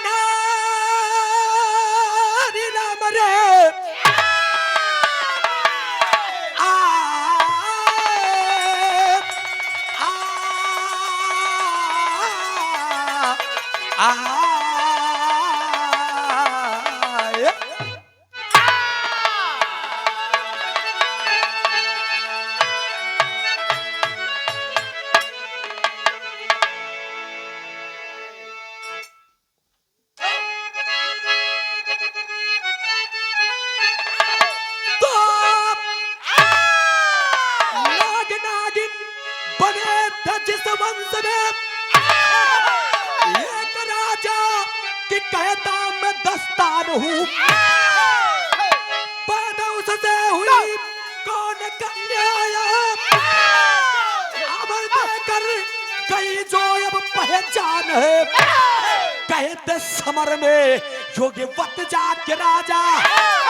नारी राम रे आ आ जिस वंश में एक राजा की कहता मैं दस्तान हूँ, पैदा उससे हुई कौन कन्या अमर देकर गई जो अब पहचान है। कहते समर में योगिवत जाके राजा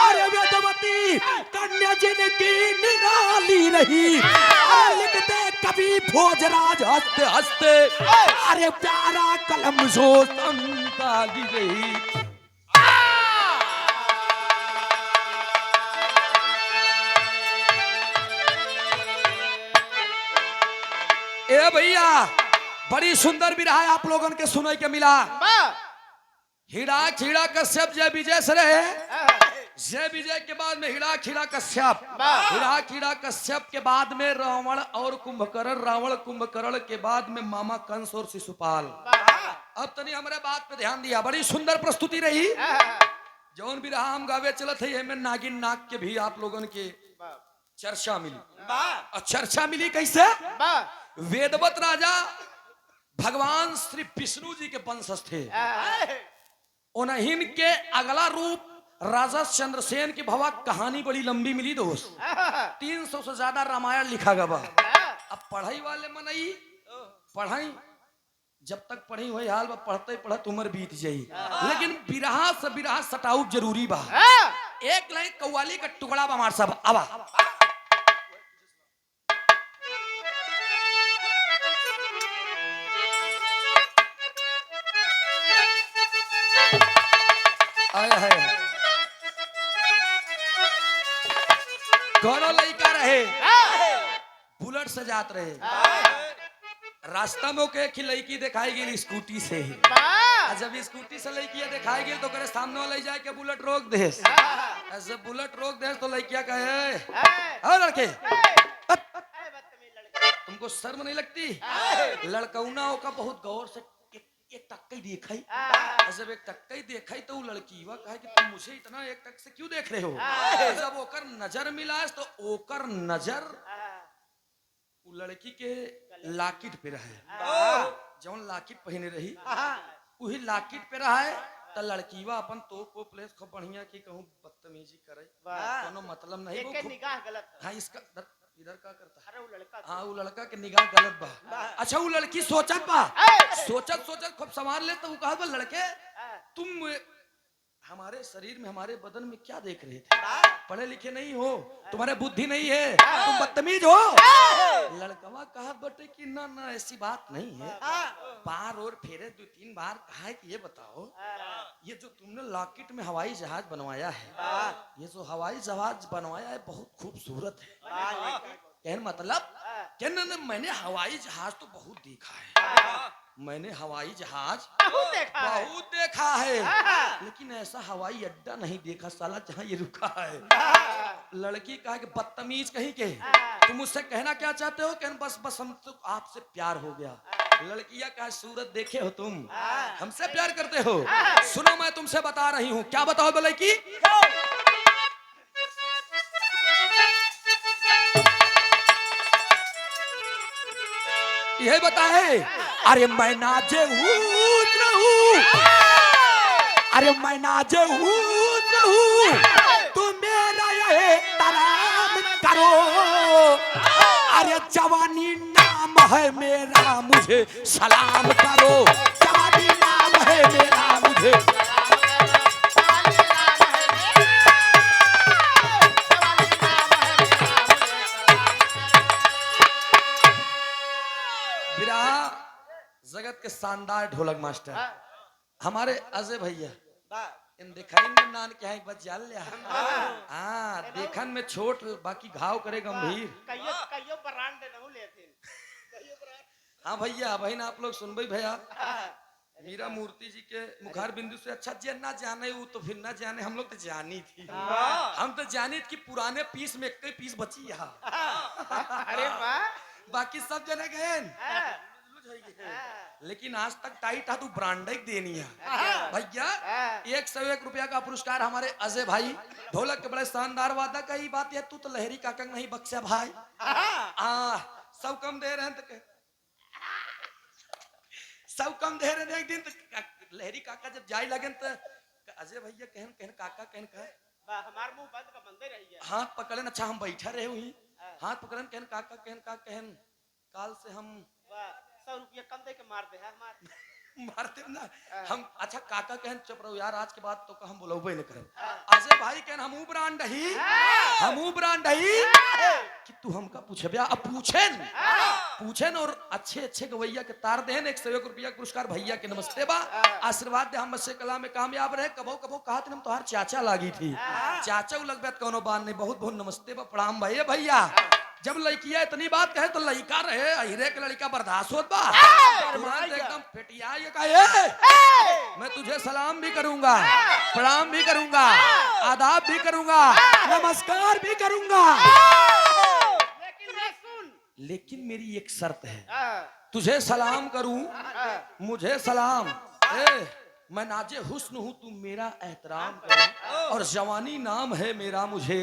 अरे वेदवती कन्या जिनकी निराली रही। लिखते कभी भोजराज हंसते हंसते अरे प्यारा कलम जो संताली रही। ए भैया बड़ी सुंदर विरहा आप लोगों के सुनाई के मिला। हिड़ा खीड़ा कश्यप जय विजय से रहे। जय विजय के बाद में हिड़ा खीड़ा कश्यप, हिड़ा खीड़ा कश्यप के बाद में रावण और कुंभकर्ण, रावण कुंभकर्ण के बाद में मामा कंस और शिशुपाल। अब तनी हमारे बात पे ध्यान दिया, बड़ी सुंदर प्रस्तुति रही। जौन विरहा हम गावे चलत है में नागिन नाग के भी आप लोगन के चर्चा मिली। और चर्चा मिली कैसे? वेदवत राजा भगवान श्री विष्णु जी के वंशज थे। उन्हीं के अगला रूप राजा चंद्रसेन की भवा कहानी बड़ी लंबी मिली दोस्त। 300 से ज्यादा रामायण लिखा गया। अब पढ़ाई वाले मनई पढ़ाई जब तक पढ़ी वही हाल पढ़ते पढ़त उम्र बीत जाई। लेकिन बिरहा से बिरहा सटाउट जरूरी बा। एक लाइन कव्वाली का टुकड़ा बा हमार सब आवा। दोनों लड़का रहे बुलेट से जात रहे। रास्ता में के की लड़की दिखाई गई स्कूटी से। जब स्कूटी से लड़की दिखाई गई तो करे सामने वाले जाए के बुलेट रोक दे। ऐसे बुलेट रोक दे तो लड़किया कहे लड़के तुमको शर्म नहीं लगती? लड़कौना का बहुत गौर से एक टक्कई देखई। जब एक टक्कई देखई तो लड़की वह कहे कि तुम मुझे इतना एक टक से क्यों देख रहे हो? जब ओकर नजर मिला तो ओकर नजर लड़की के लाकिट पे रहे। जौन लाकिट पहने रही वही लाकिट पे रहे। तो लड़कीवा अपन तो को प्लेस खूब बढ़िया की कहूँ बदतमीजी करे कोनो मतलब नहीं। वो निगाह गलत। हाँ इसका इधर का करता है? हाँ वो लड़का के निगाह गलत बा। अच्छा वो लड़की सोचत बा, सोचत सोचत खूब संभाल ले। तो वो कहा लड़के तुम हमारे शरीर में हमारे बदन में क्या देख रहे थे? पढ़े लिखे नहीं हो, तुम्हारे बुद्धि नहीं है, तुम बदतमीज हो। लड़कवा कहा बटे कि ना ना ऐसी बात नहीं है। बार और फेरे 2-3 बार कहा है कि ये बताओ ये जो तुमने लॉकेट में हवाई जहाज बनवाया है, ये जो हवाई जहाज बनवाया है बहुत खूबसूरत है। कहने मतलब कहने मैंने हवाई जहाज तो बहुत देखा है, मैंने हवाई जहाज बहुत देखा है, लेकिन ऐसा हवाई अड्डा नहीं देखा साला जहाँ ये रुका है। लड़की कहा कि बदतमीज कहीं के तुम मुझसे कहना क्या चाहते हो? कहने बस हम तो आपसे प्यार हो गया। लड़कियां कहा सूरत देखे हो तुम, हमसे प्यार करते हो? सुनो मैं तुमसे बता रही हूँ। क्या बताओ बोले की? यही बताए अरे मैं नाजे हूँ, अरे मैं नाजे हूँ, तुम मेरा ये तराम करो। अरे जवानी नाम है मेरा मुझे सलाम करो, जवानी नाम है मेरा मुझे। जगत के शानदार ढोलक मास्टर हमारे अजय भैया बा इन दिखाइन में नान क्या है बच जाल लिया हाँ देखन में छोट बाकी घाव करे गंभीर कहियो कहियो ब्रांड नहीं लेथिन कहियो ब्रांड हाँ भैया बहन आप लोग सुनबई भैया मीरा मूर्ति जी के मुखार बिंदु से अच्छा जे ना जाने वो तो फिर ना जाने हम लोग तो जानी थी हम तो जानी थी कि पुराने पीस में एक पीस बची यहाँ अरे वाह बाकी सब जने गए लेकिन आज तक टाइट हाथ ब्रांड देनी है भैया 101 रुपया का पुरस्कार हमारे अजय भाई ढोलक के बड़े शानदार वादा का ही बात है तू तो लहरी काका नहीं बख्शा भाई सब कम दे रहे हैं तो सब कम दे रहे हैं एक दिन तो लहरी काका जब जाए लगे तो अजय भैया कहन कहन काका कहन कह हमार मुंह बंद का बंदे रही है हाथ पकड़न अच्छा हम बैठा रहे हुई हाथ पकड़न कहन काका कहन का कहन काल से हम 100 रुपया कम दे के मार दे है हमार मारते ना हम अच्छा काका कहन चुप रहो यार आज के बाद तो हम बोलबे न करे अजय भाई कहन हमू ब्रांड ही कि तू हमका पूछबे अब पूछेन और अच्छे अच्छे गवैया के तार देन 101 रुपया पुरस्कार भैया के नमस्ते बा आशीर्वाद दे हम बच्चे कला में कामयाब रहे कबो कबो कहत हम तोहार चाचा लागी थी चाचा लगबे कोनो बात नहीं बहुत बहुत नमस्ते बा प्रणाम भाई भैया जब लड़किया इतनी बात कहे तो लड़का रहे अहिरे के लड़का बर्दाश्त होत बा तुरंत एकदम फेटिया ये कहे मैं तुझे सलाम भी करूंगा प्रणाम भी करूंगा आदाब भी करूंगा नमस्कार भी करूंगा लेकिन मेरी एक शर्त है तुझे सलाम करूं मुझे सलाम मैं नाजे हुस्न हूं तू मेरा एहतराम कर और जवानी नाम है मेरा मुझे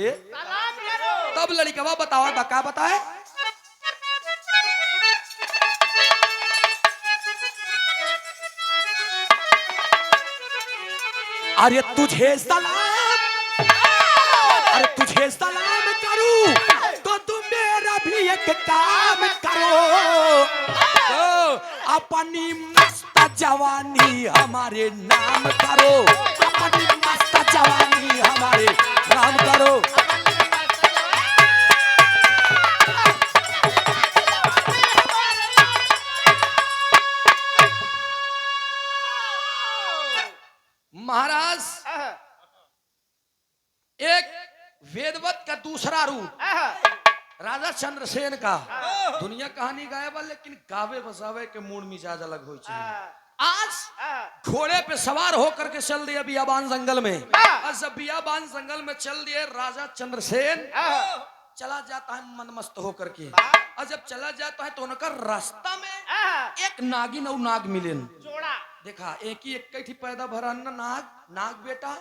तब लड़कवा बताओ बका बताए अरे तुझे सलाम करूं तो तुम मेरा भी एक काम करो तो अपनी मस्त जवानी हमारे नाम करो अपनी मस्त जवानी हमारे नाम करो महाराज एक वेदवत का दूसरा रूप राजा चंद्रसेन का दुनिया कहानी गायब लेकिन गावे बसावे के मूड मिजाज अलग हो आज घोड़े पे सवार होकर के चल दिए बियाबान जंगल में और जब बियाबान जंगल में चल दिए राजा चंद्रसेन चला जाता है मनमस्त होकर के और जब चला जाता है तो उनका रास्ता में एक नागिन और नाग मिलेन देखा एक ही पैदा भरा नाग बेटा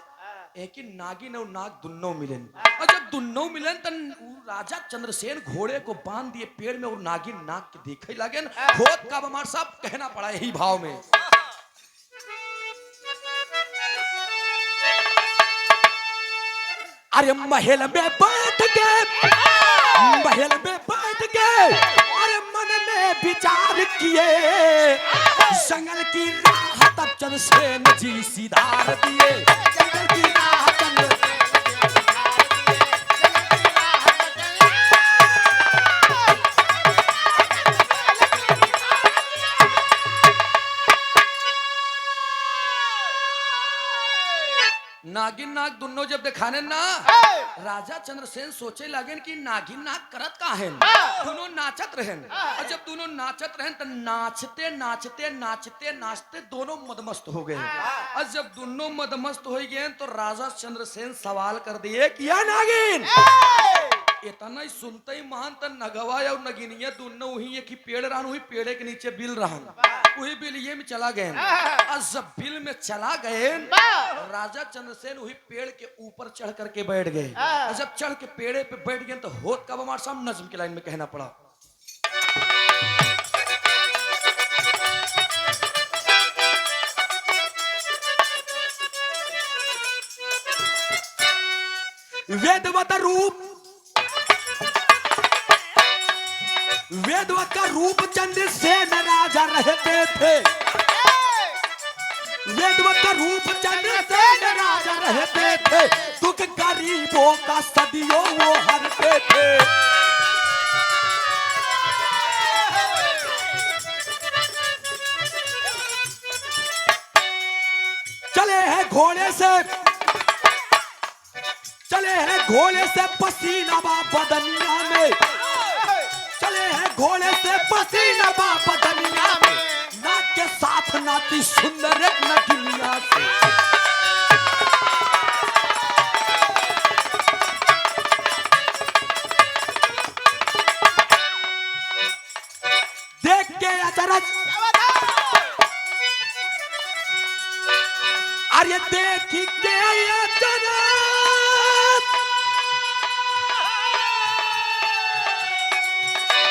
एक ही नागिन और नाग दुन्नो मिलन और जब दुन्नो मिलन तो राजा चंद्रसेन घोड़े को बांध दिए पेड़ में और नागिन नाग के देखे लगे होत का बमार साहब कहना पड़ा यही भाव में अरे महल में बैठ के अरे मन में विचार किए जंगल की राह तब चंद्रसेन जी सिधार दिए जंगल की राह नागिन नाग दोनों जब दिखाने ना राजा चंद्रसेन सोचे लगे कि नागिन नाग करत का है दोनों नाचत रहें और जब दोनों नाचत रहें तो नाचते नाचते नाचते नाचते दोनों मदमस्त हो गए और जब दोनों मदमस्त हो गए तो राजा चंद्रसेन सवाल कर दिए कि या नागिन इतना ही सुनते ही महान तन नगवा और नगिनिया दोनों वही एक ही पेड़ रहन वही पेड़े के नीचे बिल रहन वही बिलिये में चला गए और जब बिल में चला गए राजा चंद्रसेन वही पेड़ के ऊपर चढ़ करके बैठ गए और जब चढ़ के पेड़े पे बैठ गए तो होत कब हमारे सामने नज्म की लाइन में कहना पड़ा वेदवत का रूप चंद्रसेन राजा रहते थे वेदवत का रूप चंद्रसेन राजा रहते थे दुख गरीबों का सदियों वो हरते थे चले हैं घोड़े से, चले हैं घोड़े से पसीना बा बदनिया में, चले हैं घोड़े से पसीना बा बदनिया में, नाक के साथ नाती सुंदर एक नगिनिया से। देख के अचरज, अरे देख के अचरज,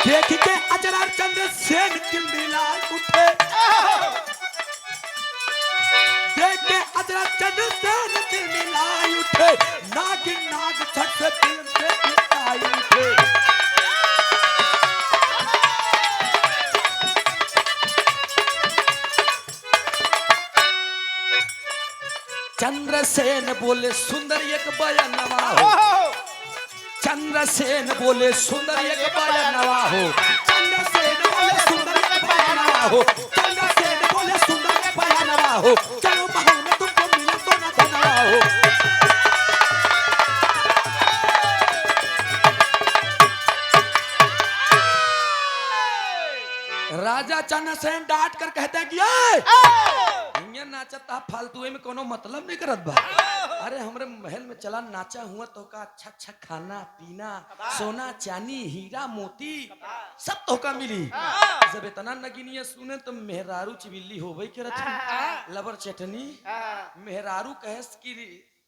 देख के अचरज चंद्रसेन किलमिला उठे, देख के अचरज चंद्रसेन किलमिला उठे, नागिन नाग छठ से फिल्म से आई उठे। चंद्रसेन बोले सुंदर एक बयानवा हो, चंद्रसेन बोले सुंदर एक बयानवा हो, चंद्रसेन बोले सुंदर एक बयानवा हो, चंद्रसेन बोले सुंदर एक बयानवा हो, चलो महल में तुमको मिले सोना धनवा हो। राजा चंद्रसेन डांट कर कहते हैं कि ये नाचता फालतू में कोनो मतलब नहीं करत बा। अरे हमरे महल में चला नाचा हुआ तो का अच्छा अच्छा खाना पीना, सोना चांदी हीरा मोती सब तो का मिली। जब इतना नगिनिया सुने तो मेहरारू चिबिल्ली हो गई के रची लबर चटनी। मेहरारू कहेस कि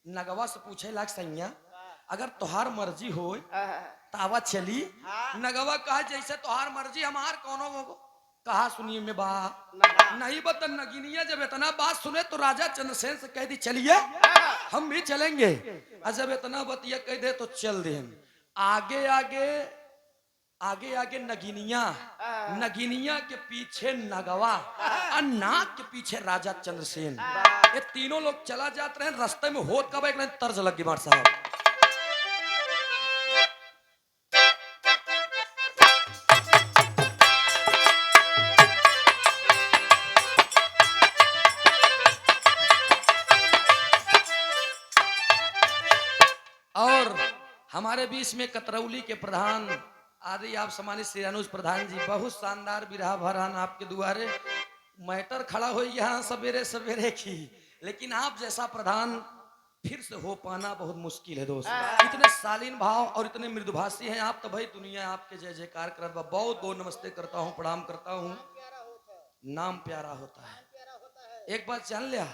नगवा से पूछे लाग सैया अगर तोहार मर्जी हो तावा चली। नगवा कहा जैसे तोहार मर्जी हमार कोनो कहा सुनिए में बा नहीं बता। नगिनिया जब इतना बात सुने तो राजा चंद्रसेन से कह दी चलिए हम भी चलेंगे। और जब इतना बतिया कह दे तो चल दे। आगे आगे आगे आगे नगिनिया, नगिनिया के पीछे नगवा और नाग के पीछे राजा चंद्रसेन। ये तीनों लोग चला जाते रहे। रास्ते में होत कब एक तर्ज लग गई साहब। और हमारे बीच में कतरौली के प्रधान आदि आप सम्मानित श्री अनुज प्रधान जी, बहुत शानदार बिरहा भरान आपके दुआरे। मैटर खड़ा हो यहाँ सवेरे सवेरे की, लेकिन आप जैसा प्रधान फिर से हो पाना बहुत मुश्किल है दोस्त। इतने शालीन भाव और इतने मृदुभाषी हैं आप तो भाई दुनिया आपके जय जयकार कर। बहुत बहुत नमस्ते करता हूँ, प्रणाम करता हूँ। नाम प्यारा होता है। एक बात जान लिया,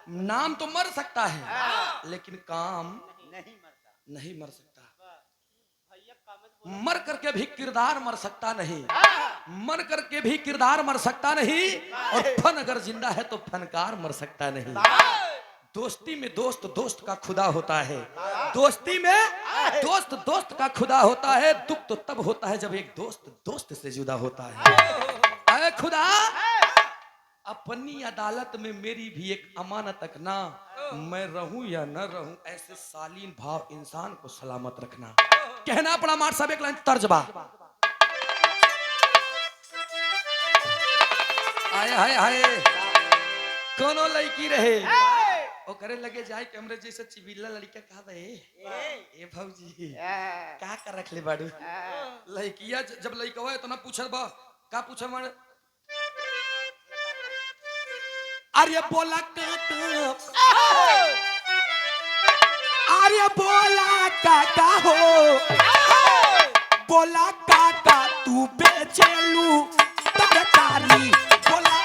नाम तो मर सकता है लेकिन काम नहीं मर सकता। मर करके भी किरदार मर सकता नहीं, मर करके भी किरदार मर सकता नहीं। और फन अगर जिंदा है तो फनकार मर सकता नहीं। दोस्ती में दोस्त दोस्त का खुदा होता है, दोस्ती में दोस्त दोस्त का खुदा होता है। दुख तो तब होता है जब एक दोस्त दोस्त से जुदा होता है। अरे खुदा अपनी अदालत में मेरी भी एक अमानत रखना, मैं रहूं या न रहूं ऐसे शालीन भाव इंसान को सलामत रखना। कहना पड़ा मार सब एक लाइन तर्जबा। आए हाय हाय कोनो लड़की रहे ओ करे लगे जाए कैमरे जैसे चिबिल्ला लड़का कहा बे ए भौजी का कर रख ले बाड़ू। लड़किया जब लड़का तो ना पूछत बा का पूछे माने अरे बोला अरे बोला काका हो, बोला काका तू बेचेलू तरकारी। बोला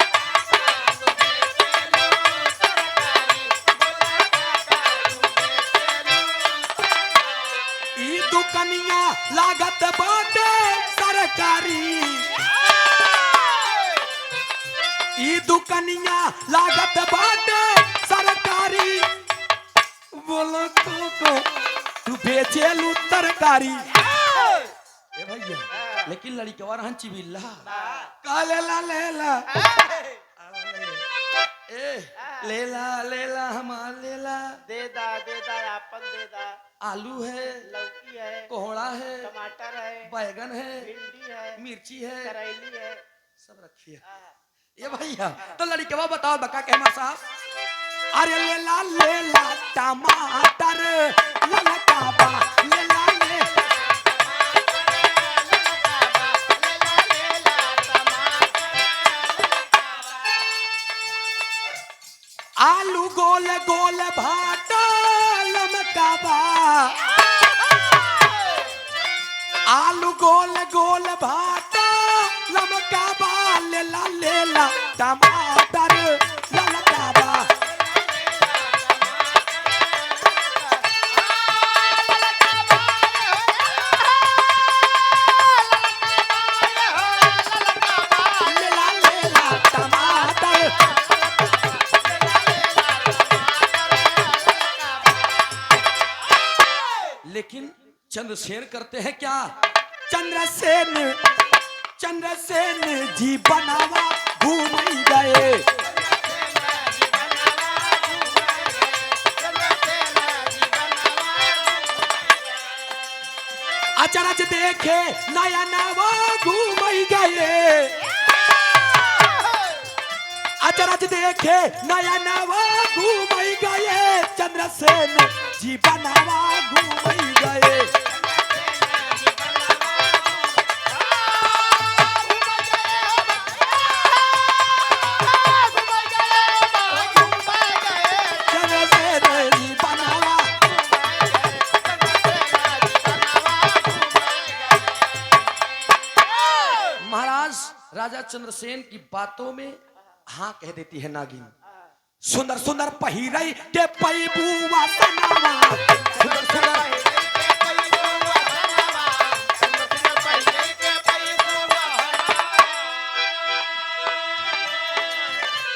ई दुकनिया लागत बाटे सरकारी, ई दुकनिया लागत बाटे सरकारी। बोलो को तू बेचेलू तरकारी। ए भैया लेकिन लड़कीवा रहन चिबिल्ला का लेला लेला ए लेला हमार लेला दे दा अपन दे दा। आलू है, लौकी है, कोहड़ा है, टमाटर है, बैगन है, भिंडी है, मिर्ची है, करेली है, सब रखिए। ये भैया तो लड़कीवा बताओ बका कहमा साहब अरे लेला टमाटर ललका बा लेला ले आलू गोल गोल भाटा लमका बा आलू गोल गोल भाटा लमका बा लेला टमाटर ललका बा लेला टमाटर लेकिन चंद्रसेन करते हैं क्या चंद्रसेन जी बनावा घूम गए अचरज देखे नया नवा घूम गए अचरज देखे नया नवा घूम गए चंद्रसेन जी बनावा घूम गए राजा चंद्रसेन की बातों में हाँ कह देती है नागिन सुंदर सुंदर पहिरई के पैबुआ सनावा सुंदर सुंदर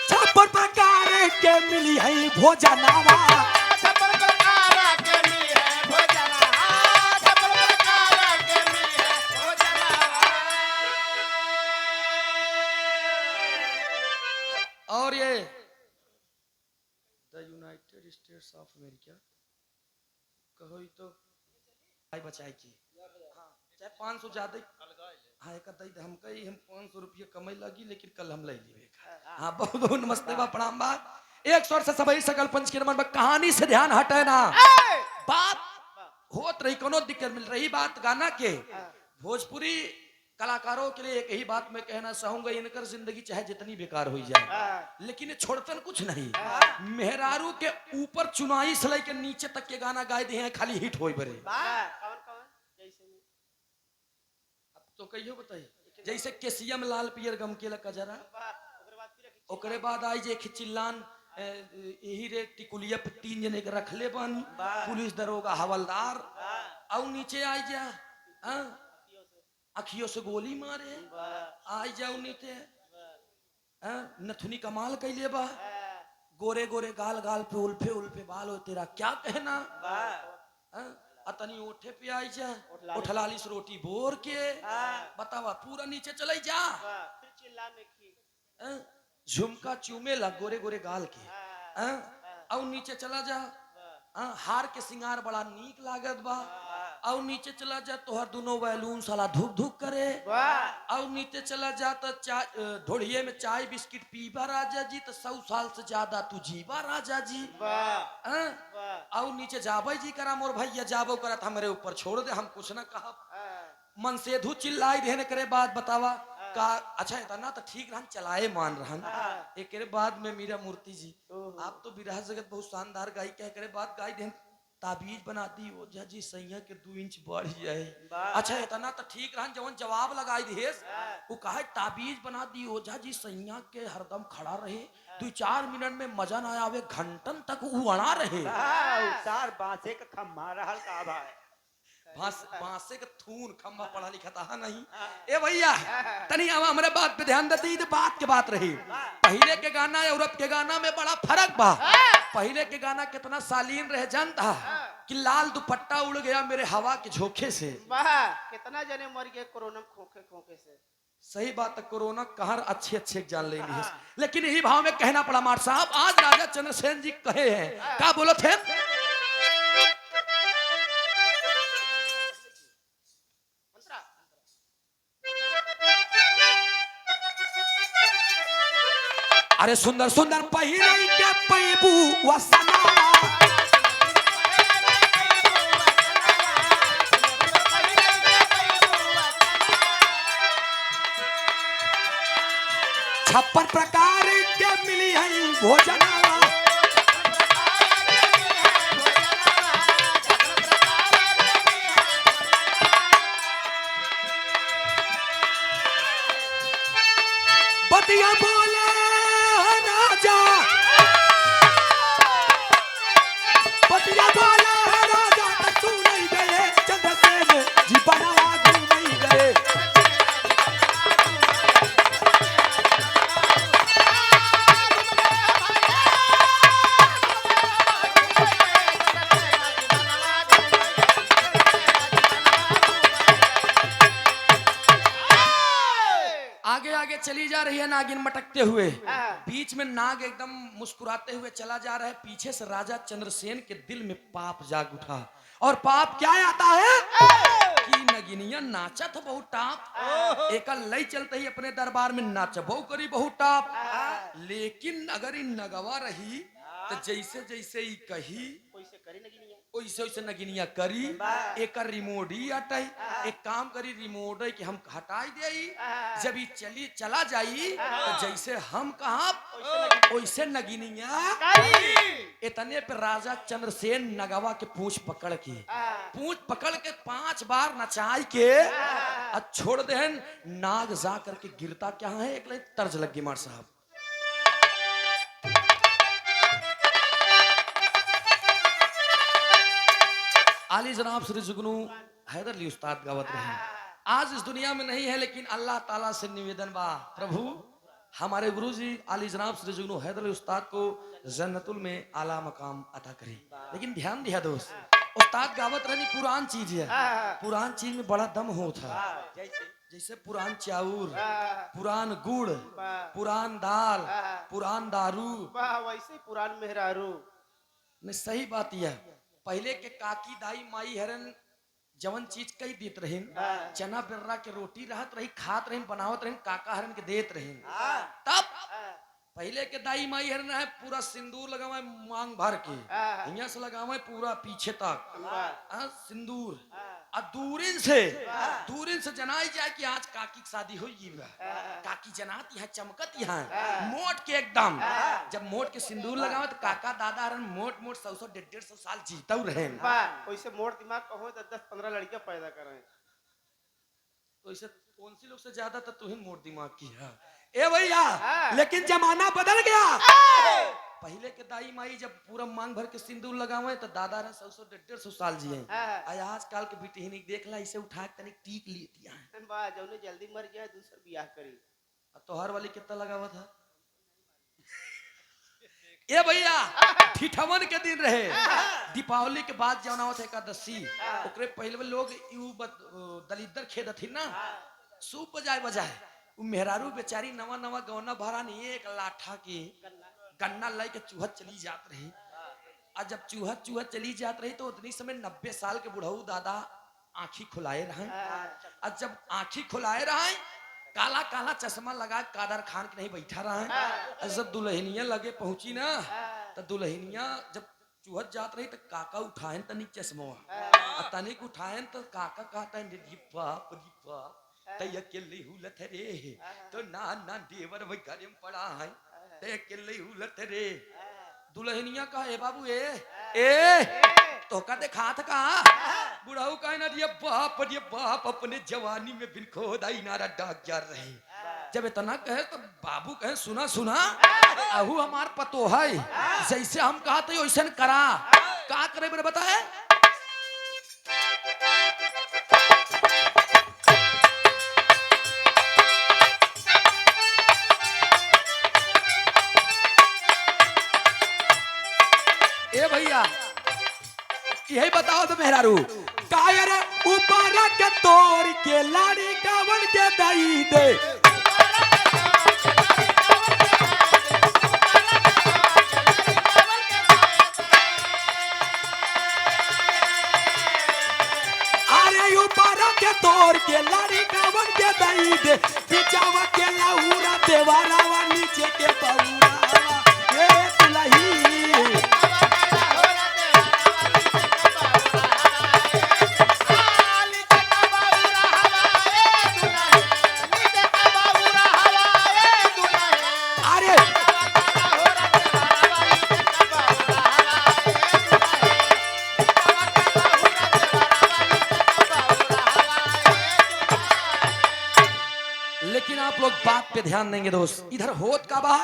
छप्पर प्रकार के मिली है भोजनावा और ये the United states of America कहो तो भाई बचाए की हाँ चाहे 500 ज्यादा हाँ एक हम कही हम 500 रुपये कमाई लगी लेकिन कल हम ले लिए हाँ बहुत बहुत नमस्ते बा प्रणाम बा एक स्वर से सबई सकल पंच के नमन कहानी से ध्यान हटे ना बात होत रही कोनो दिक्कत मिल रही बात गाना के भोजपुरी कलाकारों के लिए एक ही बात मैं कहना चाहूंगा इनकर जिंदगी चाहे जितनी बेकार हो जाए लेकिन छोड़तन कुछ नहीं मेहरारू के ऊपर चुनाई से लेकर नीचे तक के गाना गाए दिए हैं खाली हिट होई बरे अब तो कहियो बताइए जैसे केसिया में लाल पियर गम के लगा जरा ओकरे बाद आई जे खिचिल्लान यही रे टिकुलिया पे 3 जने के रखले बन पुलिस दरोगा हवलदार और नीचे आई जा अखियों से गोली मारे आई जाओ नीचे नथुनी कमाल कैले बा गोरे गोरे गाल गाल पे उल्फे बाल हो तेरा क्या कहना अतनी ओठे पे आई जा उठलाली से रोटी बोर के बतावा पूरा नीचे चले जा झुमका चूमे ला गोरे गोरे गाल के और नीचे चला जा हार के सिंगार बड़ा नीक लागत बा और नीचे चला जा तोहर दोनों बैलून साला धुक धुक करे और नीचे चला जा तो ढोड़िए में चाय बिस्किट पीबा राजा जी तो 100 साल से ज्यादा तू जीवा राजा जी और नीचे जाबे जी करा मोर भैया जाबो करत हमरे ऊपर छोड़ दे हम कुछ ना कहा मन से धू चिल्लाई देने करे बात बतावा का अच्छा इतना तो ठीक रहन चलाए मान रहन एक बाद में मीरा मूर्ति जी आप तो विरह जगत बहुत शानदार गाई कह करे बात गाई देन ताबीज बना दी ओझा जी सैया के 2 इंच बढ़ जाए अच्छा इतना तो ठीक रहन जवन जवाब लगाई दिहेस वो कहा ताबीज बना दी ओझा जी सैया के हरदम खड़ा रहे 2-4 मिनट में मजा ना आवे घंटन तक वो अड़ा रहे उतार बांसे का खम्मा रहल का भाई बांसे के थून खम्बा पढ़ा लिखा था नहीं ए भैया तनी अब हमारे बात पे ध्यान देती तो बात के बात रही पहले के गाना यूरोप के गाना में बड़ा फर्क बा पहले के गाना कितना शालीन रहे जानता कि लाल दुपट्टा उड़ गया मेरे हवा के झोंके से कितना जने मर गए कोरोना खोखे खोखे से सही बात है कोरोना कहर अच्छे जान लेनी है लेकिन यही भाव में कहना पड़ा मार साहब आज राजा चंद्रसेन जी कहे हैं क्या बोलो थे अरे सुंदर सुंदर पहिरई के पैबू वसनावा छप्पन प्रकार के मिली है भोजनावा बतिया बोले राजा बतिया बोले राजा तू नहीं गए चंद्रसेन जी बनावा तू नहीं गए आगे आगे चली जा रही है नागिन मटकते हुए, बीच में नाग एकदम मुस्कुराते हुए चला जा रहा है। पीछे से राजा चंद्रसेन के दिल में पाप जाग उठा, और पाप क्या आता है कि नगिनिया नाचत बहुत टाप, एक लई चलते ही अपने दरबार में नाचबो करी बहुत टाप। लेकिन अगर इन नगवा रही तो जैसे जैसे ही कही वैसे करी नगिनिया, वैसे वैसे नगिनिया करी। एक रिमोट ही हटाई, एक काम करी रिमोट कि हम हटाई दे, जब ये चली चला जाई तो जैसे हम कहा वैसे नगिनिया। इतने पे राजा चंद्रसेन नगवा के पूंछ पकड़ के 5 बार नचाई के छोड़ दे। नाग जा करके गिरता क्या है, एक लाइन तर्ज लग गई मार साहब। आली जनाब श्री जुगनू हैदर अली उस्ताद गावत रहे। आज इस दुनिया में नहीं है, लेकिन अल्लाह ताला से निवेदन बा प्रभु हमारे गुरुजी आली जनाब श्री जुगनू हैदर अली उस्ताद को जन्नतुल में आला मकाम अता करे। लेकिन ध्यान दिया दोस्त, उस्ताद गावत रहनी पुरान चीज है, पुरान चीज में बड़ा दम होता है। जैसे पुरान चाउर, पुरान गुड़, पुरान दाल, पुरान दारू, वैसे पुरान मेहरारू। नहीं सही बात यह, पहले के काकी दाई माई हरन जवन चीज कई देत रही, चना बिर्रा के रोटी रहत रही, खात रही, बनावत रही, काका हरन के देत रही। तब पहले के दाई माई हरन है पूरा सिंदूर लगावे मांग भर के, यहाँ से लगावे पूरा पीछे तक सिंदूर, और दूरिन से जनाई जाए कि आज काकी की शादी हुई, काकी जनाती है चमकत यहाँ मोट के एकदम। जब मोट के सिंदूर लगावे तो काका दादा हरन मोट 100-150 साल जीता रहे। वैसे मोट दिमाग कहो तो 10-15 लड़कियां पैदा करें, तो इसे कौन सी लोग से ज्यादा तो तू ही मोट दिमाग की है ए भैया। लेकिन जमाना बदल गया। पहले के दाई माई जब पूरा मांग भर के सिंदूर लगावे तो दादा ने 100-150 साल जिए। आजकल के बेटी ही देख ला, इसे उठा के तनिक टीक लेती है, जौने जल्दी मर जाए दूसरा ब्याह करी। तो हर वाली कितना लगावा था ए भैया। ठिठवन के दिन रहे, दीपावली के बाद जौन आवत एकादशी, ओकरे पहले लोग दलिदर खेद थी ना, सूप बजाए उ मेहरारू बेचारी नवा गौना भरानी एक लाठा के गन्ना लाई के चूहत चली जात रही। और जब चूहत चली जात रही तो उतनी समय 90 साल के बुढ़ऊ दादा आंखी खुलाए रहे। और जब आंखी खुलाए रहे, काला काला चश्मा लगा कादर खान के नहीं बैठा रहा। जब दुल्हनिया लगे पहुंची ना, तो दुल्हनिया जब चूहत जात रही तो काका उठाए तनिक चश्मा, तनिक उठाए तो काका कहता है अकेले हुलत रे, तो ना देवर भाई घर में पड़ा है, अकेले हुलत रे। दुल्हनिया कहा ए बाबू ए तो का देखा था कहा बुढ़ाऊ का ना ये बाप अपने जवानी में बिन खोदाई नारा डाक जा रहे। जब इतना कहे तो बाबू कहे सुना अहू हमार पतो है, जैसे हम कहा तो वैसे करा, का करे मेरे बताए। ए भैया यही बताओ तो मेहरारू कायर ऊपर के तोड़ के लाड़ी कावन के दई दे। अरे ऊपर के तोड़ के लाड़ी कावन के दई दे, पिछावा के लाऊरा देवारावा नीचे के पौरा। ध्यान देंगे दोस्त। इधर होत का बा,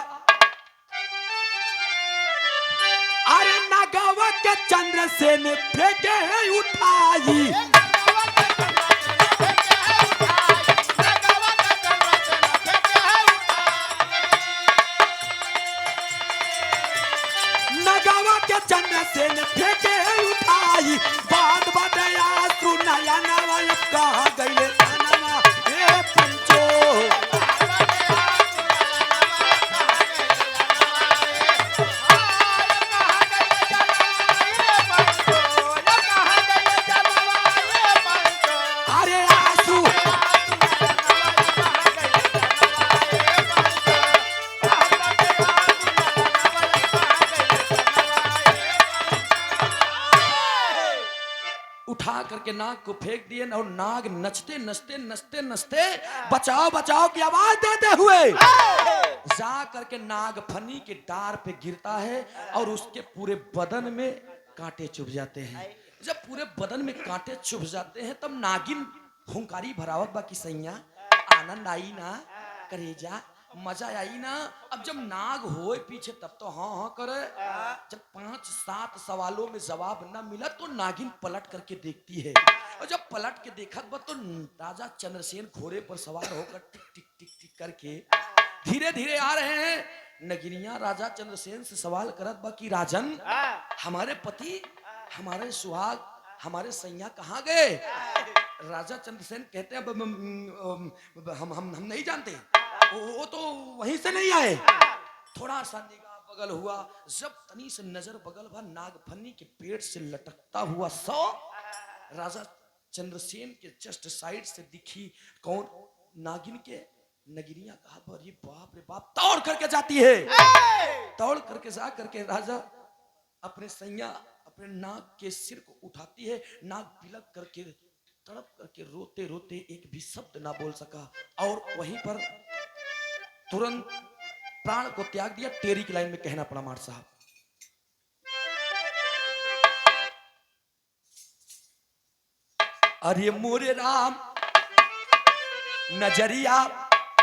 अरे नगावा के चंद्रसेन फेंके उठाई, नगावा के चंद्रसेन फेंके उठाई, बात बदया सुनाया नवा कहा गईले नवा ए पंचो। अरे आंसू उठा करके नाग को फेंक दिए और नाग नचते नचते नचते नचते बचाओ बचाओ की आवाज देते हुए जा करके नाग फनी के डार पे गिरता है और उसके पूरे बदन में कांटे चुभ जाते हैं। जब पूरे बदन में कांटे चुभ जाते हैं तब नागिन हुंकारी भरावत बाकी सैया आनंद आई ना, करेजा मजा आई ना। अब जब नाग होए पीछे तब तो हाँ हाँ करे। जब 5-7 सवालों में जवाब ना मिला तो नागिन पलट करके देखती है और जब पलट के देखा तो राजा चंद्रसेन घोड़े पर सवार होकर टिक टिक टिक टिक करके धीरे धीरे आ रहे हैं। नगिनिया राजा चंद्रसेन से सवाल करत बा कि राजन, हमारे पति, हमारे सुहाग, हमारे सैया कहाँ गए? राजा चंद्रसेन कहते हैं हम नहीं जानते, वो तो वहीं से नहीं आए। थोड़ा सा निगाह बगल हुआ, जब तनी से नजर बगल भा नागफनी के पेट से लटकता हुआ सौ राजा चंद्रसेन के जस्ट साइड से दिखी कौन? नागिन के। नगिनिया कहा अरे बाप रे बाप, दौड़ करके जाती है। दौड़ करके जा करके राजा अपने सैया अपने नाग के सिर को उठाती है। नाग बिलक करके तड़प करके रोते रोते एक भी शब्द ना बोल सका और वहीं पर तुरंत प्राण को त्याग दिया। तेरी की लाइन में कहना पड़ा मार साहब, अरे मोरे राम नजरिया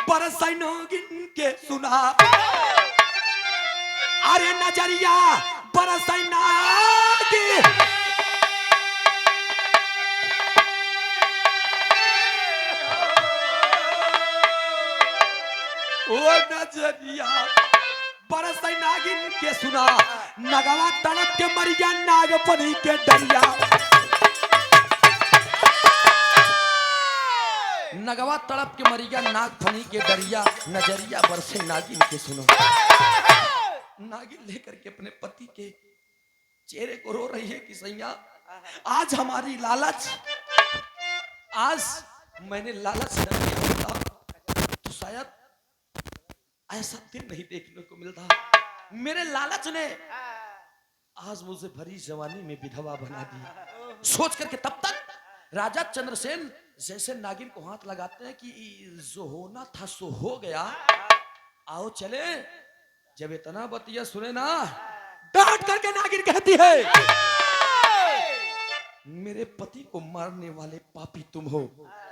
बरसै नागिन के सुना, अरे नजरिया बरसै नागिन, ओ नजरिया बरसै नागिन के सुना, नगवा तड़प के मर गया नागफनी के डरिया। नगवा तड़प के मरी गया नागफनी के डरिया, नजरिया बरसे नागिन के सुनो। नागिन लेकर के अपने पति के चेहरे को रो रही है कि सैया आज हमारी लालच, आज मैंने लालच न किया होता तो शायद ऐसा दिन नहीं देखने को मिलता। मेरे लालच ने आज मुझे भरी जवानी में विधवा बना दी। सोच करके तब तक राजा चंद्रसेन जैसे नागिन को हाथ लगाते हैं कि जो होना था सो हो गया, आओ चले। जब इतना बतिया सुने ना, डांट करके नागिन कहती है मेरे पति को मारने वाले पापी तुम हो।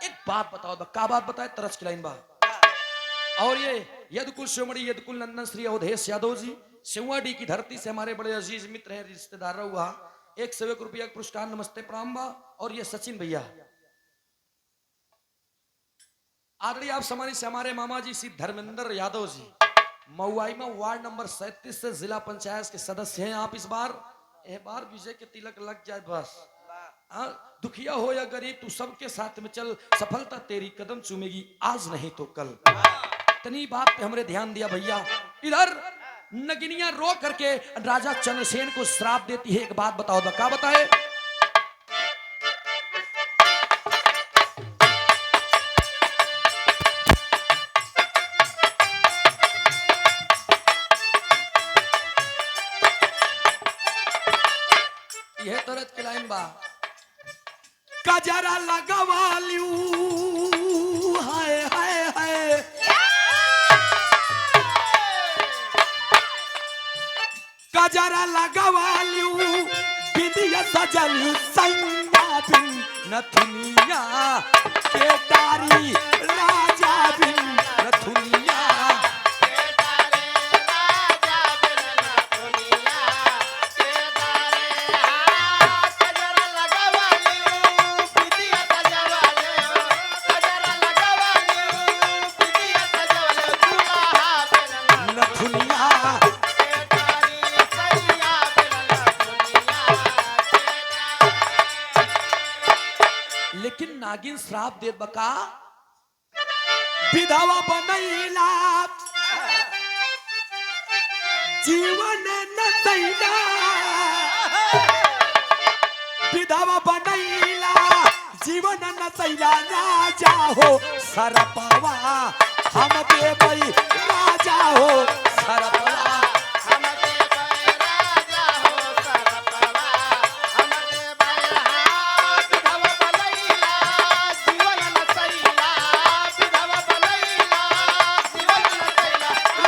एक बात बताओ, क्या बात बताए? तरस की लाइन बात। और ये यदकुल शिवमणि यदकुल नंदन श्री अवधेश यादव जी सिंवाडी की धरती से हमारे बड़े अजीज मित्र हैं, रिश्तेदार रहुआ। 101 रुपया पुरस्कार, नमस्ते प्रणाम बा। और ये सचिन भैया आदरणीय आप समानी से हमारे मामा जी श्री धर्मेंद्र यादव जी मऊआई में वार्ड नंबर 37 से जिला पंचायत के सदस्य हैं। आप इस बार विजय के तिलक लग जाए बस। दुखिया हो या गरीब तू सबके साथ में चल, सफलता तेरी कदम चूमेगी आज नहीं तो कल। इतनी बात पे हमरे ध्यान दिया भैया। इधर नगिनियां रो करके राजा चंद्रसेन को श्राप देती है। एक बात बताओ, क्या बताए? यह तरत की लाइन बा, कजरा लगवा लियू हाय हाय हाय, कजरा लगवा लियू बिंदिया सजलियू सैया बिन नथुनिया के डारी, राजा बिन नथुनिया नागिन श्राप दे बका विधवा बनैला जीवन नसैला विधवा बनैला जीवन नसैला राजा हो सरपवा हम देवई राजा हो सरपवा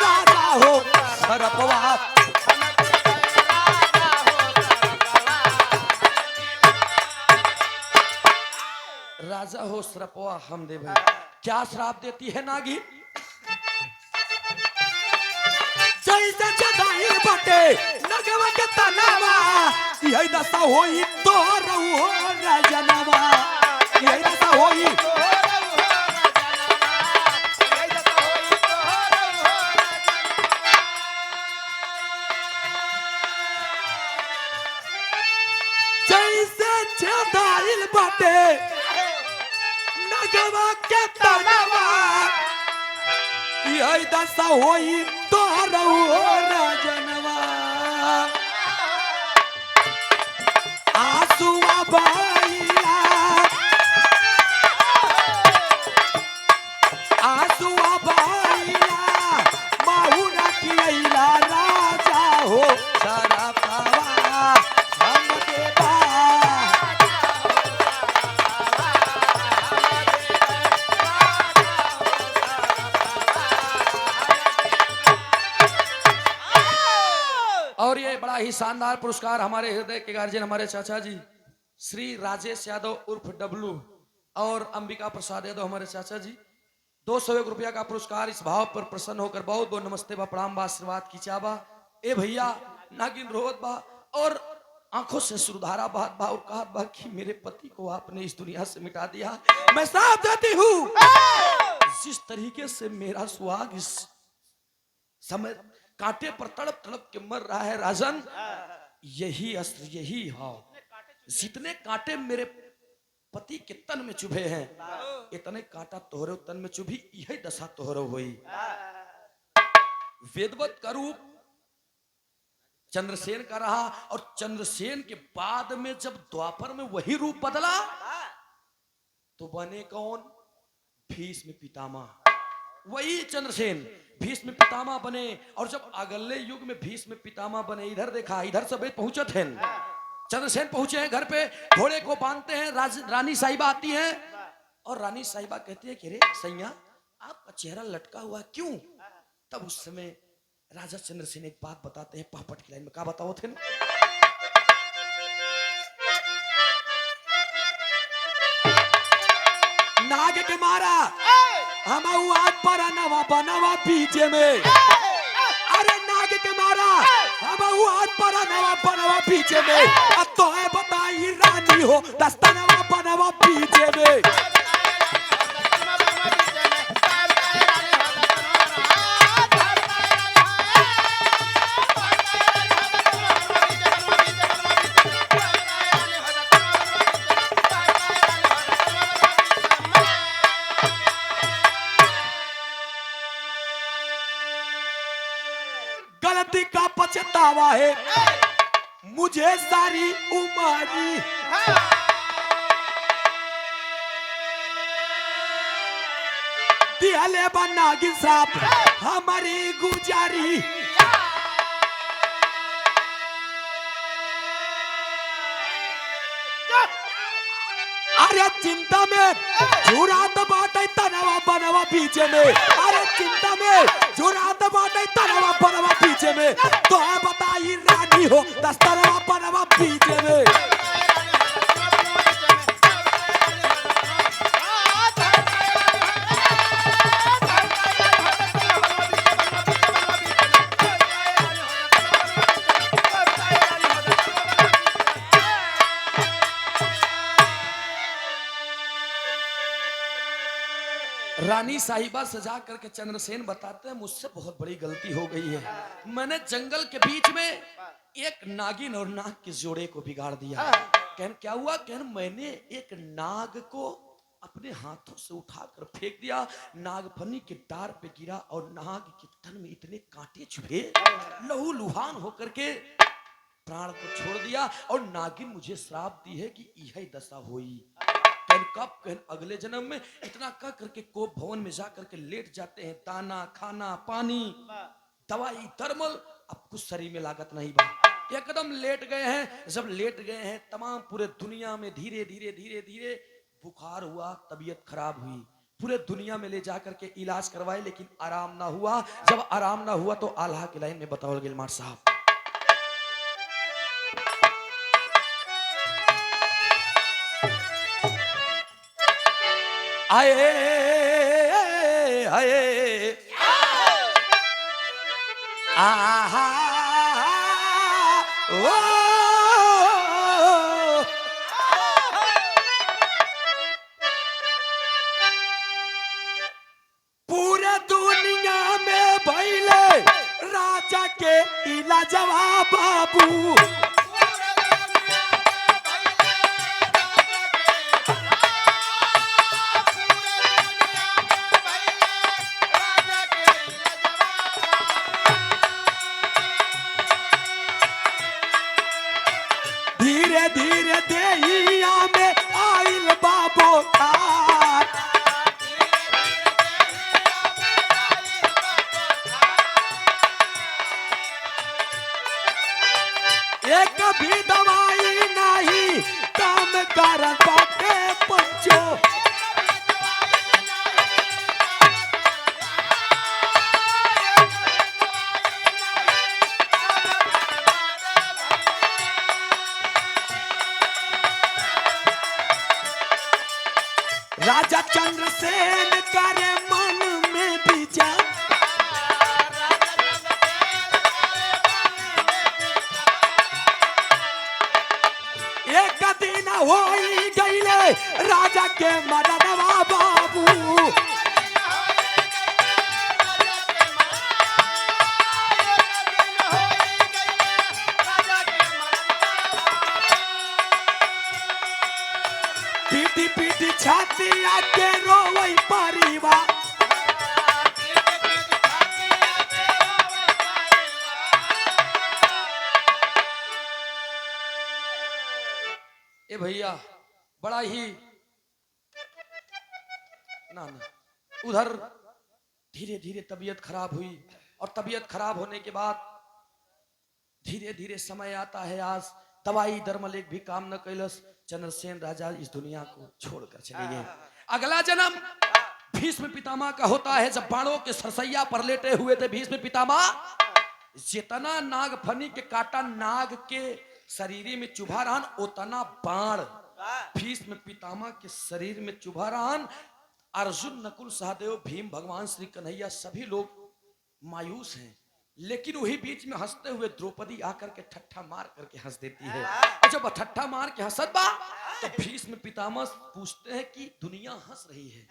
राजा हो सरपवा राजा हो श्रपवा हम दे भाई। क्या श्राप देती है नागिन? जैसे जदाई बटे नगवा के तनावा यही दशा होई तो रहू राजनवा यही दशा होई जैसे जदाई बटे नगवा के तनावा यही दशा होई तो रहू राजनवा आंसुआ बहैला आंसुआ बहैला माहुना कियैला राजा हो सरपवा हम देवा और ये बड़ा ही शानदार पुरस्कार हमारे हृदय के गार्जियन हमारे चाचा जी श्री राजेश यादव उर्फ डब्लू और अंबिका प्रसाद यादव हमारे चाचा जी 201 रुपया का पुरस्कार इस भाव पर प्रसन्न होकर बहुत बहुत नमस्ते बा प्रणाम बा आशीर्वाद की चाबा ए भैया नागिन रोहत बा और आंखों से सुधारा बात बा और कहा बा कि मेरे पति को आपने इस दुनिया से मिटा दिया। मैं साफ देती हूँ जिस तरीके से मेरा सुहाग इस समय कांटे पर तड़प तड़प के मर रहा है राजन, यही अस्त्र यही हाव जितने कांटे मेरे पति के तन में चुभे हैं इतने कांटा तोहरे तन में चुभी यही दशा तोहरो हुई। वेदवत का रूप चंद्रसेन का रहा और चंद्रसेन के बाद में जब द्वापर में वही रूप बदला तो बने कौन? भीष्म पितामह। वही चंद्रसेन भीष्म पितामह बने और जब अगले युग में भीष्म पितामह बने इधर देखा इधर सब पहुंचे थे चंद्रसेन पहुंचे हैं घर पे घोड़े को बांधते हैं रानी साहिबा आती हैं और रानी साहिबा कहती है कि रे सैया आपका चेहरा लटका हुआ क्यों? तब उस समय राजा चंद्रसेन एक बात बताते हैं पापट की लाइन में। क्या बताओ थे? नाग के मारा हम आज पर नवा बनवा पीछे में अरे नाग के मारा हम आज पर नवा बनवा पीछे में अब तो है बताई रानी हो दस्तनवा बनवा पीछे में गलती का पछतावा है मुझे सारी उम्र दियाले बना की साप हमारी गुजारी अरे चिंता में झुरात बाटे तनवा बनवा पीछे में अरे चिंता में झुरात बाटे तनवा बनवा पीछे में तो है बताई रानी हो दस्तरवा बनवा पीछे में रानी साहिबा सजा करके चंद्रसेन बताते हैं मुझसे बहुत बड़ी गलती हो गई है। मैंने जंगल के बीच में एक नागिन और नाग के जोड़े को बिगाड़ दिया। कहन क्या हुआ? कहन मैंने एक नाग को अपने हाथों से उठाकर फेंक दिया। नागफनी के डार पे गिरा और नाग के तन में इतने कांटे चुभे, लहू लुहान होकर के प्राण को छोड़ दिया। और नागिन मुझे श्राप दी है कि यही दशा हुई। कब कहन अगले जन्म में इतना कह करके कोप भवन में जाकर के लेट जाते हैं। दाना खाना पानी दवाई दरमल अब कुछ शरीर में लागत नहीं बा, एकदम लेट गए हैं। जब लेट गए हैं तमाम पूरे दुनिया में धीरे धीरे धीरे धीरे बुखार हुआ, तबीयत खराब हुई, पूरे दुनिया में ले जाकर के इलाज करवाए लेकिन आराम ना हुआ। जब आराम ना हुआ तो आल्हा की लाइन में बताओ गिलमार साहब, आए आए आहा ओ पूरे दुनिया में भइले राजा के इलाजवा बाबू। धीरे धीरे देहिया में आइल बाबो खार, एक भी दवाई नहीं काम करन बाटे पंचो। राजा चंद्रसेन करे मन में विचार, एक दिन हो गईले राजा के मददवा बाबू। पीटी पीटी छाती आके रोवई परिवार, ए भैया बड़ा ही ना उधर धीरे धीरे तबीयत खराब हुई। और तबीयत खराब होने के बाद धीरे धीरे समय आता है, आज दवाई दरमल एक भी काम न कैलस। चंद्रसेन राजा इस दुनिया को छोड़कर चले गए। अगला जन्म भीष्म पितामह का होता है। जब बाणों के सरसैया पर लेटे हुए थे भीष्म पितामह, जितना नाग फनी के काटा नाग के शरीर में चुभा रहन उतना बाण भीष्म पितामह के शरीर में चुभा रहन। अर्जुन नकुल सहदेव भीम भगवान श्री कन्हैया सभी लोग मायूस हैं, लेकिन वही बीच में हंसते हुए द्रौपदी आकर के ठट्ठा मार करके हंस देती है। और जब ठट्ठा मार के हंसत बा तो भीष्म पितामह पूछते हैं कि दुनिया हंस रही है,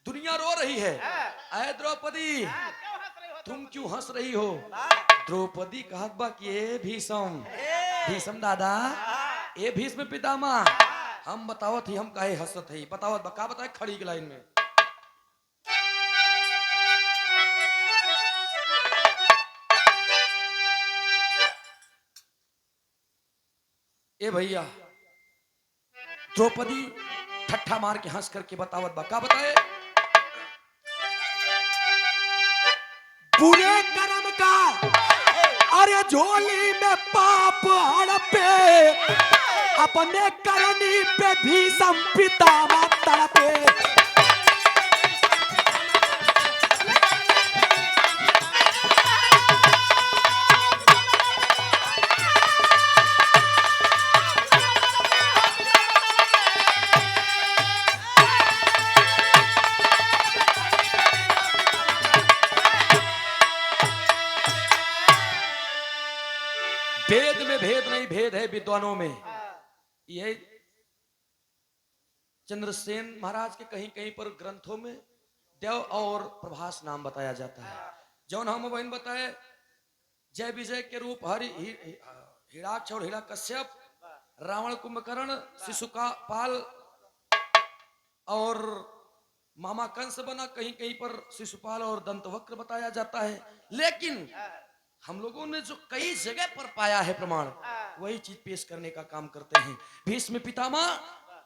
दुनिया रो रही है, अरे द्रौपदी तुम क्यों हंस रही हो? द्रौपदी कहत बा कि ए भीष्म, भीष्म दादा, ए भीष्म पितामह, हम बतावत ही हम काहे हंसत है, बतावत बा का बताए खड़ी के लाइन में। ए भैया द्रौपदी ठट्ठा मार के हंस करके बतावत बा का बताए, बुरे कर्म का अरे झोली में पाप हड़पे, अपने करनी पे भीष्म पितामह तड़पे। वेद में भेद नहीं, भेद है विद्वानों में। ये चंद्रसेन महाराज के कहीं कहीं पर ग्रंथों में देव और प्रभास नाम बताया जाता है। जौन हम बहन बताए जय विजय के रूप हरि हिराक्ष और हिरण्यकश्यप, रावण कुंभकर्ण, शिशुपाल और मामा कंस बना, कहीं कहीं पर शिशुपाल और दंतवक्र बताया जाता है। लेकिन हम लोगों ने जो कई जगह पर पाया है प्रमाण, वही चीज पेश करने का काम करते हैं। भीष्म पितामह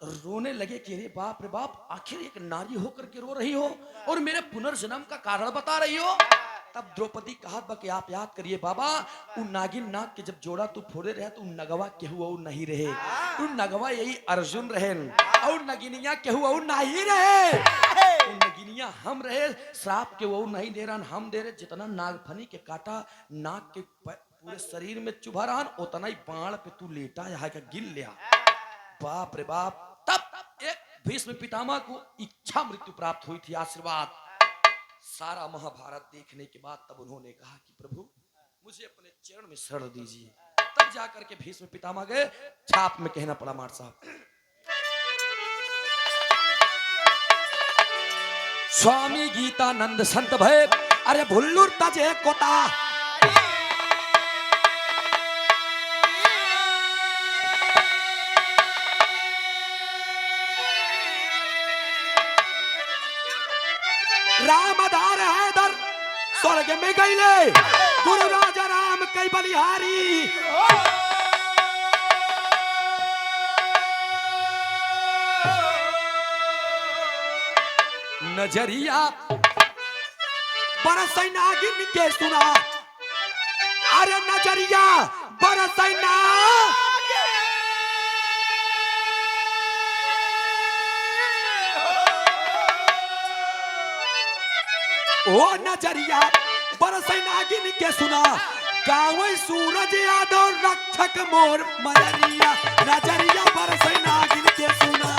रोने लगे कि अरे बाप रे बाप, आखिर एक नारी होकर के रो रही हो और मेरे पुनर्जन्म का कारण बता रही हो। तब द्रौपदी कहा बा कि आप याद करिए बाबा, उ नागिन नाग के जब जोड़ा तू फोड़े रहे तो नगवा केहू और नहीं रहे, उ नगवा यही अर्जुन रहे और नगिनिया केहू और नहीं रहे, उ नगिनिया हम रहे। श्राप के वो नहीं दे रहा, हम दे रहे। जितना नागफनी के काटा नाग के पूरे शरीर में चुभा रहा, उतना ही बाण पे तू लेटा यहाँ का गिन लिया। बाप रे बाप। तब एक भीष्म पितामह को इच्छा मृत्यु प्राप्त हुई थी, आशीर्वाद। सारा महाभारत देखने के बाद तब उन्होंने कहा कि प्रभु मुझे अपने चरण में शरण दीजिए। तब जाकर के भीष्म पितामह गए। छाप में कहना पड़ा मार साहब, स्वामी गीतानंद संत भय, अरे भुल्लुर तजे कोता, रामदार हैदर स्वर्ग में गईले, गुरु राजा राम कई बलिहारी। नजरिया बरसै नागिन के सुना, अरे नजरिया बरसै नागिन, ओ नजरिया बरसै नागिन के सुना, गाँव सूरज यादव रक्षक मोर मजरिया, नजरिया बरसै नागिन के सुना।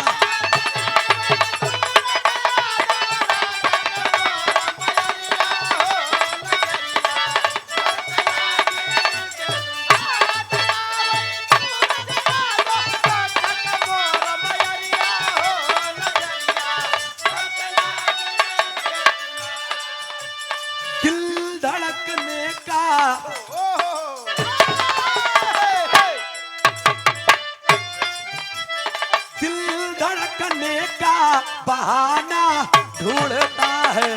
बहाना ढूंढता है,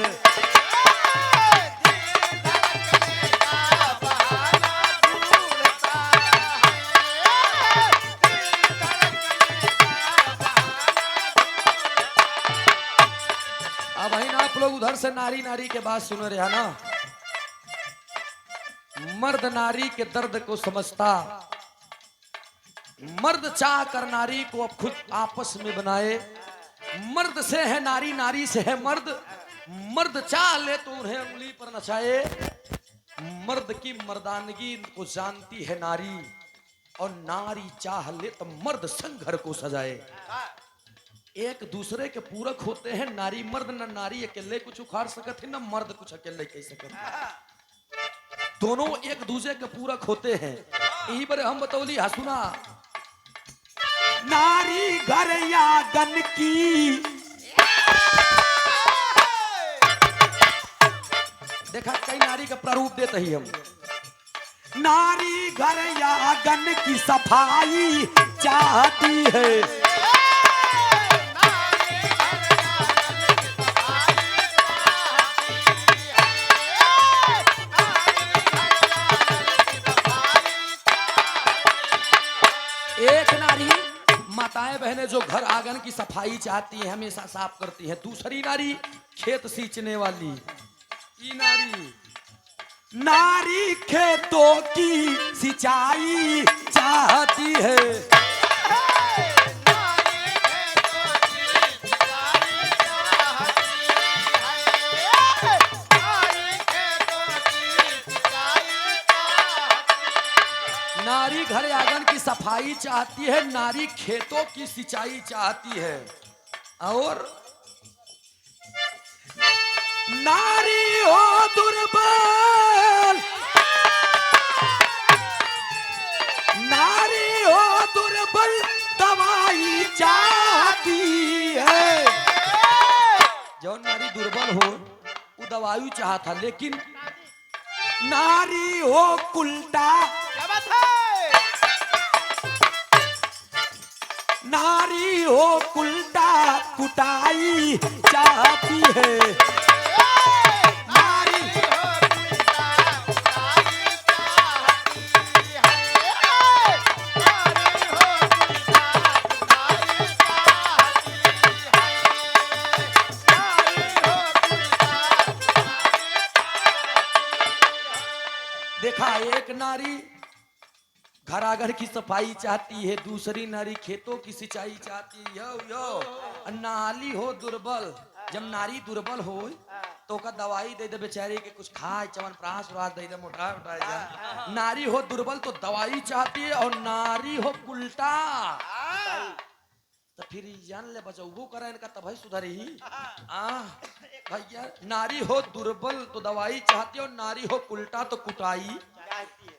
अब भाई आप लोग उधर से नारी नारी के बात सुन रहे हैं ना। मर्द नारी के दर्द को समझता, मर्द चाह कर नारी को अब खुद आपस में बनाए। मर्द से है नारी, नारी से है मर्द, मर्द चाह ले तो उन्हें उंगली पर नचाए। मर्द की मर्दानगी को जानती है नारी, और नारी चाह ले तो मर्द संग घर को सजाए। एक दूसरे के पूरक होते हैं नारी मर्द, न नारी अकेले कुछ उखाड़ सकत है, न मर्द कुछ अकेले कह सकत है। दोनों एक दूसरे के पूरक होते हैं। यही पर हम बतौली हसुना, नारी घर यागन की, देखा कई नारी का प्रारूप देते ही हम। नारी घर यागन की सफाई चाहती है, एक नारी माताएं बहनें जो घर आंगन की सफाई चाहती है, हमेशा साफ करती है। दूसरी नारी खेत सींचने वाली, ये नारी खेतों की सिंचाई चाहती है। नारी घर आंगन की सफाई चाहती है, नारी खेतों की सिंचाई चाहती है। और नारी हो दुर्बल, नारी हो दुर्बल दवाई चाहती है। जो नारी दुर्बल हो वो दवाई चाहता, लेकिन नारी हो उल्टा, नारी हो उल्टा कुटाई चाहती है नारी। देखा, एक नारी घर आंगन की सफाई चाहती है, दूसरी नारी खेतों की सिंचाई चाहती है। यो नाली हो दुर्बल, जब नारी दुर्बल हो तो का दवाई दे दे बेचारी के, कुछ खाए चवन प्रास दे दे, मोटा मोटा जा। नारी हो दुर्बल तो दवाई चाहती है, और नारी हो उल्टा तो फिर जान ले बचाऊ करे इनका तभी सुधरी ही। भैया, नारी हो दुर्बल तो दवाई चाहती है, और नारी हो उल्टा तो कुटाई।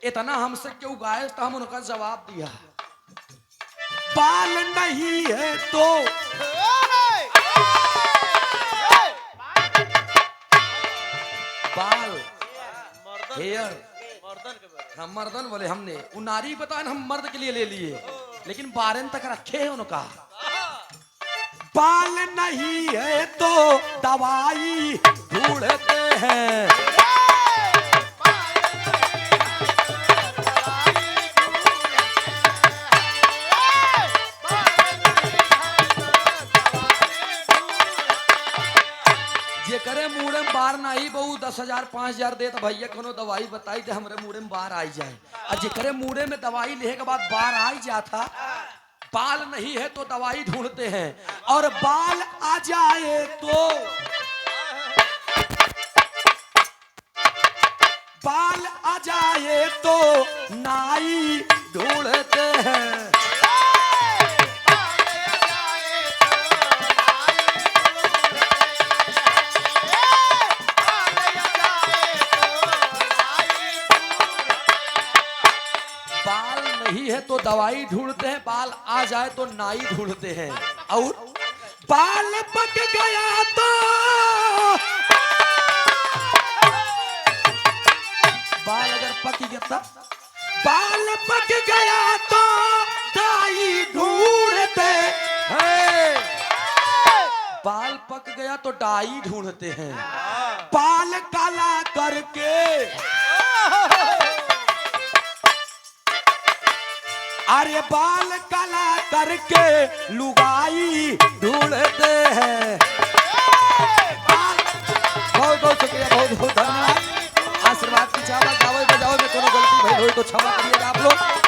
इतना हमसे क्यों गाए, तो हम उनका जवाब दिया, बाल नहीं है तो बाल हेयर, हम मर्दन बोले, हमने वो नारी बताया, हम मर्द के लिए ले लिए, लेकिन 12 तक रखे हैं उनका। बाल नहीं है तो दवाई ढूंढते हैं, करे मुड़े में बार नहीं बहु 10,000 5,000 दे तो भैया कोनो दवाई बताई दे, हमरे मुड़े में बार आई जाए। और जेकरे मुड़े में दवाई लेने के बाद बार आई जाता, बाल नहीं है तो दवाई ढूंढते हैं, और बाल आ जाए तो बाल आ जाए तो नाई ढूंढते हैं। है तो दवाई ढूंढते हैं, बाल आ जाए तो नाई ढूंढते हैं। और बाल पक गया तो बाल अगर पक गया, बाल पक गया तो नाई ढूंढते हैं। बाल पक गया तो डाई ढूंढते हैं, बाल काला करके अरे बाल काला करके लुगाई ढूंढते हैं। बहुत बहुत शुक्रिया, बहुत बहुत धन्यवाद। आशीर्वाद की चावल गावे बजाओ में कोनो गलती भई हो तो क्षमा करिएगा आप लोग।